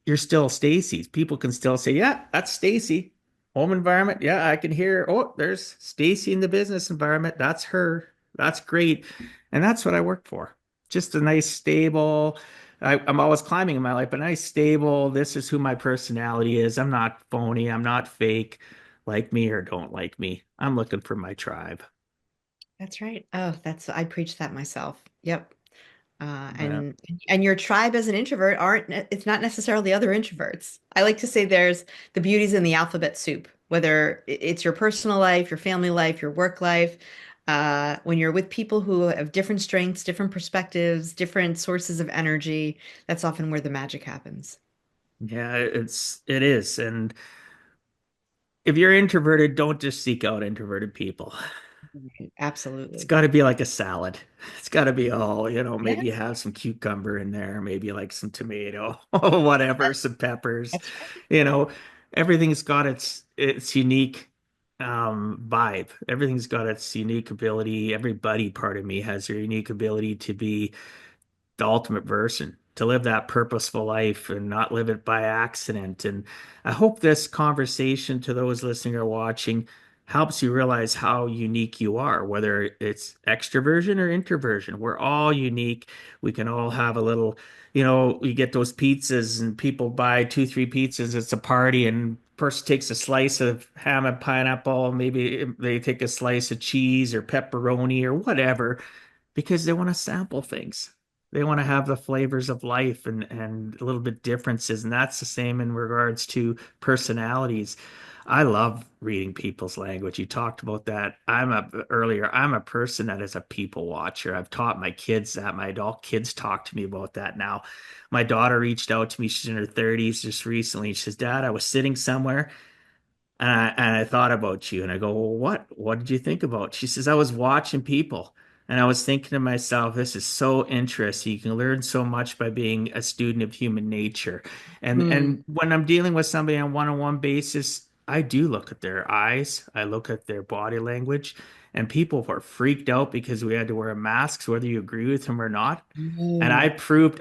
you're still Stacy. People can still say, yeah, that's Stacy. Home environment. Yeah, I can hear, oh, there's Stacy in the business environment. That's her. That's great. And that's what I work for. Just a nice, stable, I'm always climbing in my life, but nice, stable. This is who my personality is. I'm not phony. I'm not fake. Like me or don't like me. I'm looking for my tribe. that's right. Oh, that's I preach that myself. Yep. Uh, Yeah. and and your tribe as an introvert aren't it's not necessarily other introverts. I like to say there's the beauties in the alphabet soup, whether it's your personal life, your family life, your work life. When you're with people who have different strengths, different perspectives, different sources of energy, that's often where the magic happens. Yeah, it is. And if you're introverted, don't just seek out introverted people. Right. It's Absolutely. got to be like a salad. It's got to be all, Yeah, maybe you have some cucumber in there, maybe like some tomato, whatever, some peppers. that's right. You know, everything's got its unique vibe. Everything's got its unique ability. Everybody part of me has their unique ability to be the ultimate version, to live that purposeful life and not live it by accident. And I hope this conversation to those listening or watching helps you realize how unique you are, whether it's extroversion or introversion. We're all unique. We can all have a little, you get those pizzas and people buy 2, 3 pizzas. It's a party and person takes a slice of ham and pineapple. Maybe they take a slice of cheese or pepperoni or whatever because they want to sample things. They want to have the flavors of life and a little bit differences. And that's the same in regards to personalities. I love reading people's language. You talked about that. I'm a person that is a people watcher. I've taught my kids that. My adult kids talk to me about that now. My daughter reached out to me. She's in her 30s just recently. She says, Dad, I was sitting somewhere and I thought about you. And I go, well, what? What did you think about? She says, I was watching people and I was thinking to myself, this is so interesting. You can learn so much by being a student of human nature. And Hmm. when I'm dealing with somebody on one-on-one basis, I do look at their eyes, I look at their body language, and people were freaked out because we had to wear masks, whether you agree with them or not. And Mm. I proved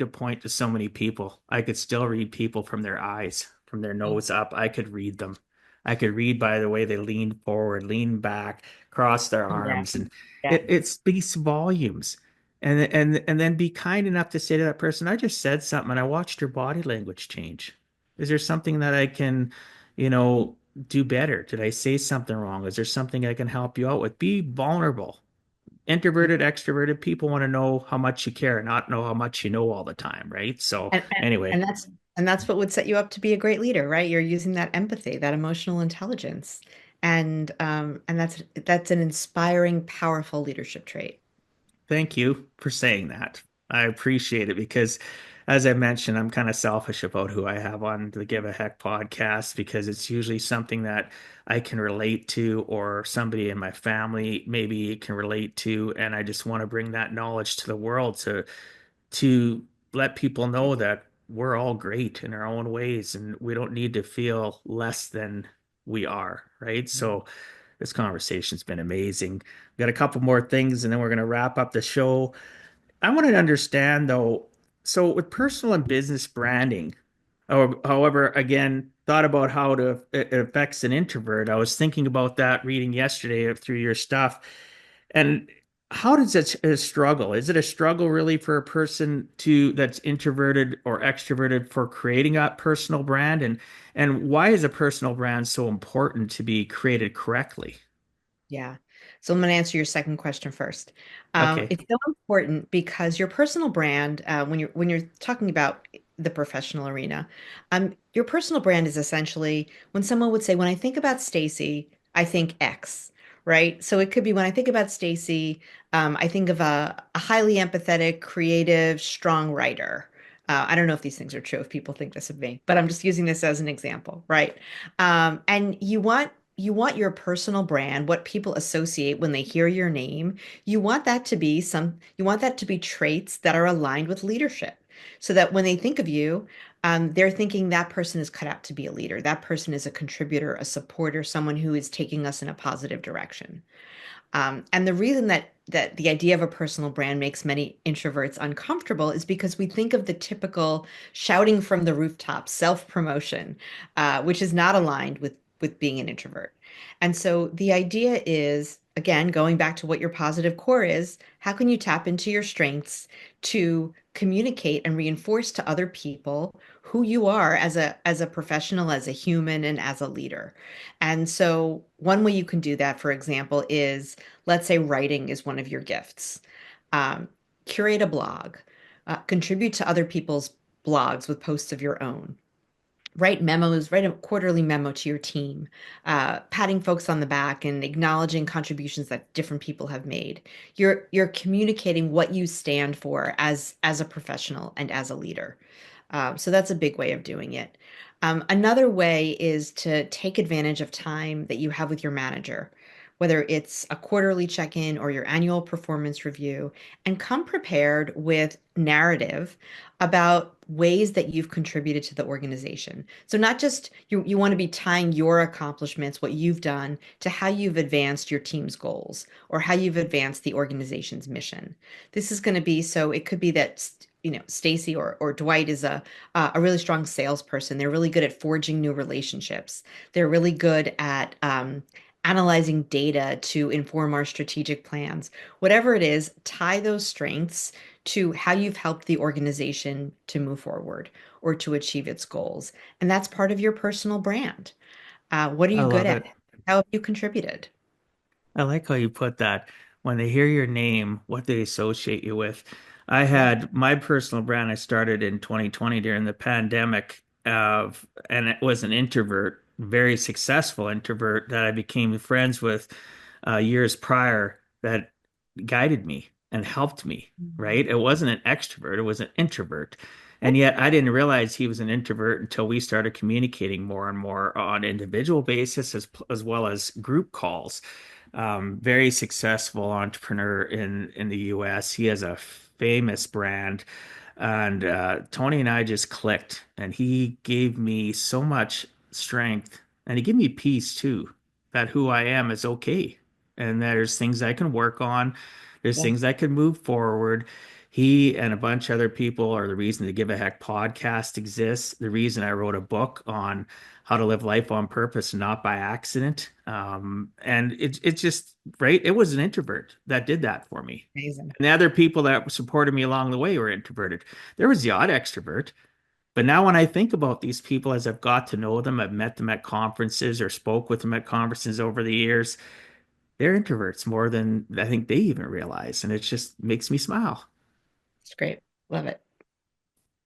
a point to so many people. I could still read people from their eyes. from their Mm. nose up. I could read them. I could read by the way they leaned forward, leaned back, crossed their Yeah. arms, and Yeah. it speaks volumes. And then be kind enough to say to that person, I just said something and I watched your body language change. Is there something that I can, you know, do better? Did I say something wrong? Is there something I can help you out with? Be vulnerable. Introverted, extroverted people want to know how much you care, not know how much you know all the time, right? So And, and, anyway, and that's what would set you up to be a great leader, right? You're using that empathy, that emotional intelligence. And that's an inspiring, powerful leadership trait. thank you for saying that. I appreciate it because, as I mentioned, I'm kind of selfish about who I have on the Give a Heck podcast because it's usually something that I can relate to, or somebody in my family maybe can relate to, and I just want to bring that knowledge to the world to let people know that we're all great in our own ways and we don't need to feel less than we are, right? So this conversation's been amazing. We've got a couple more things and then we're going to wrap up the show. I want to understand though, so with personal and business branding, or however, again, thought about how it affects an introvert. I was thinking about that reading yesterday through your stuff. And how does it struggle? Is it a struggle really for a person to that's introverted or extroverted for creating a personal brand? And why is a personal brand so important to be created correctly? Yeah. So I'm going to answer your second question first. Okay. It's so important because your personal brand, when you're talking about the professional arena, your personal brand is essentially when someone would say, "When I think about Stacey, I think X," right? So it could be when I think about Stacey, I think of a highly empathetic, creative, strong writer. I don't know if these things are true, if people think this of me, but I'm just using this as an example, right? And you want your personal brand, what people associate when they hear your name, you want that to be traits that are aligned with leadership. So that when they think of you, they're thinking that person is cut out to be a leader. That person is a contributor, a supporter, someone who is taking us in a positive direction. And the reason that the idea of a personal brand makes many introverts uncomfortable is because we think of the typical shouting from the rooftop self-promotion, which is not aligned with being an introvert. And so the idea is, again, going back to what your positive core is, how can you tap into your strengths to communicate and reinforce to other people who you are as a professional, as a human, and as a leader? And so one way you can do that, for example, is let's say writing is one of your gifts. Um, Curate a blog, contribute to other people's blogs with posts of your own. Write memos, write a quarterly memo to your team, patting folks on the back and acknowledging contributions that different people have made. You're communicating what you stand for as a professional and as a leader. So that's a big way of doing it. Another way is to take advantage of time that you have with your manager, whether it's a quarterly check-in or your annual performance review, and come prepared with narrative about ways that you've contributed to the organization. So not just you want to be tying your accomplishments, what you've done, to how you've advanced your team's goals or how you've advanced the organization's mission. This is going to be so it could be that Stacy or Dwight is a really strong salesperson. They're really good at forging new relationships. They're really good at analyzing data to inform our strategic plans. Whatever it is, tie those strengths to how you've helped the organization to move forward or to achieve its goals. And that's part of your personal brand. What are I you good love at? it. How have you contributed? I like how you put that. When they hear your name, what they associate you with. I Yeah. had my personal brand I started in 2020 during the pandemic and it was an introvert, very successful introvert that I became friends with years prior that guided me and helped me, Mhm. right? It wasn't an extrovert, it was an introvert. And yet I didn't realize he was an introvert until we started communicating more and more on individual basis as well as group calls. Very successful entrepreneur in the US. He has a famous brand. And Tony and I just clicked, and he gave me so much strength, and he gave me peace too, that who I am is okay, and there's things I can work on, there's Yeah. things I can move forward. He and a bunch of other people are the reason the Give a Heck podcast exists, the reason I wrote a book on how to live life on purpose, not by accident. And it's just, right? It was an introvert that did that for me. Amazing. And the other people that supported me along the way were introverted. There was the odd extrovert. But now when I think about these people as I've got to know them, I've met them at conferences or spoke with them at conferences over the years, they're introverts more than I think they even realize. And it just makes me smile. It's great. Love it.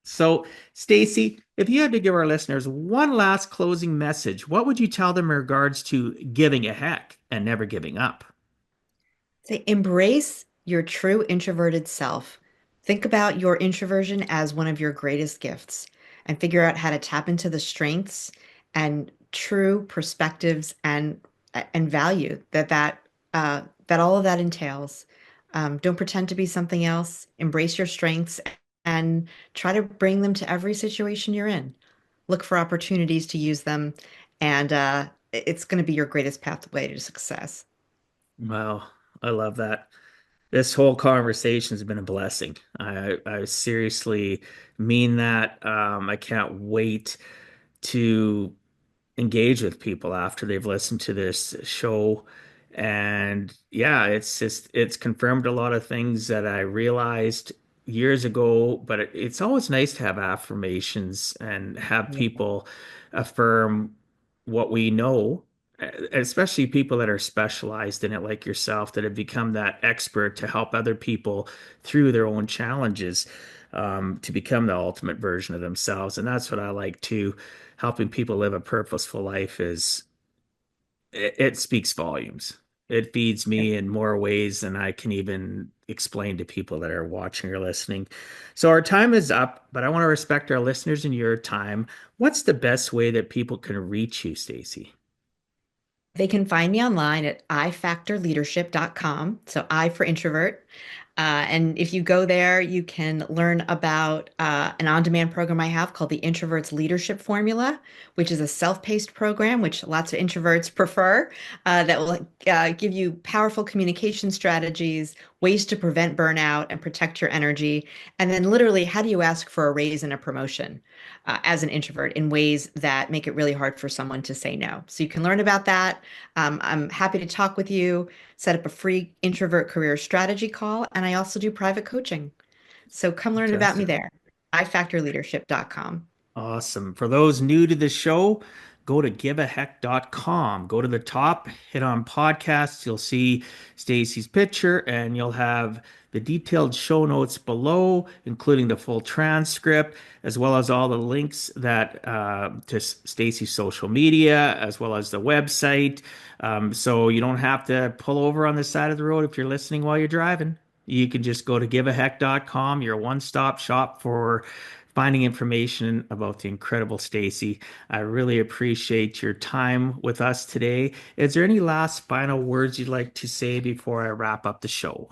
So, Stacey, if you had to give our listeners one last closing message, what would you tell them in regards to giving a heck and never giving up? Say, embrace your true introverted self. Think about your introversion as one of your greatest gifts and figure out how to tap into the strengths and true perspectives and value that all of that entails. Don't pretend to be something else. Embrace your strengths and try to bring them to every situation you're in. Look for opportunities to use them, and it's going to be your greatest pathway to success. Well, I love that. This whole conversation has been a blessing. I seriously mean that. I can't wait to engage with people after they've listened to this show. And yeah, it's confirmed a lot of things that I realized years ago, but it's always nice to have affirmations and have Yeah. people affirm what we know, especially people that are specialized in it, like yourself, that have become that expert to help other people through their own challenges, to become the ultimate version of themselves. And that's what I like too. Helping people live a purposeful life it speaks volumes. It feeds me in more ways than I can even explain to people that are watching or listening. So our time is up, but I want to respect our listeners and your time. What's the best way that people can reach you, Stacey? They can find me online at ifactorleadership.com. So I for introvert. And if you go there, you can learn about an on-demand program I have called the Introverts Leadership Formula, which is a self-paced program, which lots of introverts prefer, that will give you powerful communication strategies, ways to prevent burnout and protect your energy, and then literally, how do you ask for a raise and a promotion as an introvert in ways that make it really hard for someone to say no. So you can learn about that. I'm happy to talk with you, set up a free introvert career strategy call, and I also do private coaching. So come learn about me Fantastic. there. ifactorleadership.com. Awesome. For those new to the show, go to giveaheck.com. Go to the top, hit on podcasts. You'll see Stacey's picture and you'll have the detailed show notes below, including the full transcript, as well as all the links that to Stacey's social media, as well as the website. So you don't have to pull over on the side of the road if you're listening while you're driving. You can just go to giveaheck.com, your one-stop shop for finding information about the incredible Stacey. I really appreciate your time with us today. Is there any last final words you'd like to say before I wrap up the show?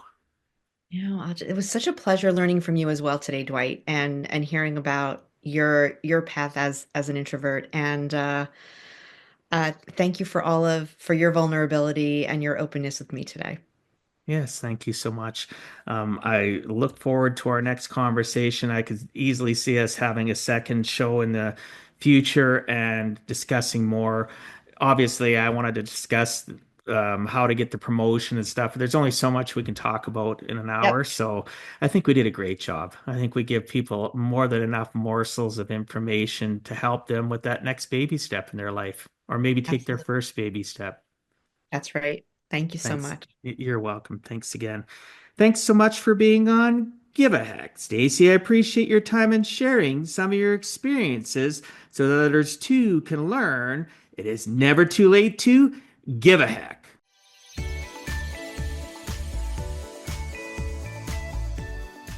It was such a pleasure learning from you as well today, Dwight, and hearing about your path as an introvert. And thank you for your vulnerability and your openness with me today. Yes, thank you so much. I look forward to our next conversation. I could easily see us having a second show in the future and discussing more. Obviously, I wanted to discuss how to get the promotion and stuff. There's only so much we can talk about in an Yep, hour, so I think we did a great job. I think we give people more than enough morsels of information to help them with that next baby step in their life, or maybe take their absolutely. first baby step. That's right. Thank you so Thanks. much. You're welcome. Thanks again. Thanks so much for being on Give a Heck. Stacey, I appreciate your time and sharing some of your experiences so that others too can learn it is never too late to give a heck.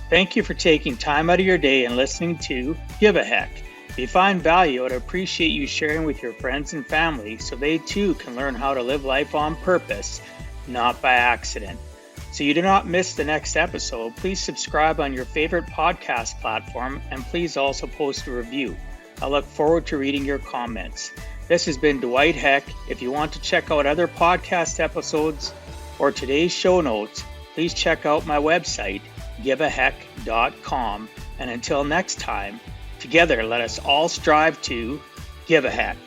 Thank you for taking time out of your day and listening to Give a Heck. If you find value, I'd appreciate you sharing with your friends and family so they too can learn how to live life on purpose, not by accident. So you do not miss the next episode, please subscribe on your favorite podcast platform and please also post a review. I look forward to reading your comments. This has been Dwight Heck. If you want to check out other podcast episodes or today's show notes, please check out my website, giveaheck.com. And until next time, together let us all strive to give a heck.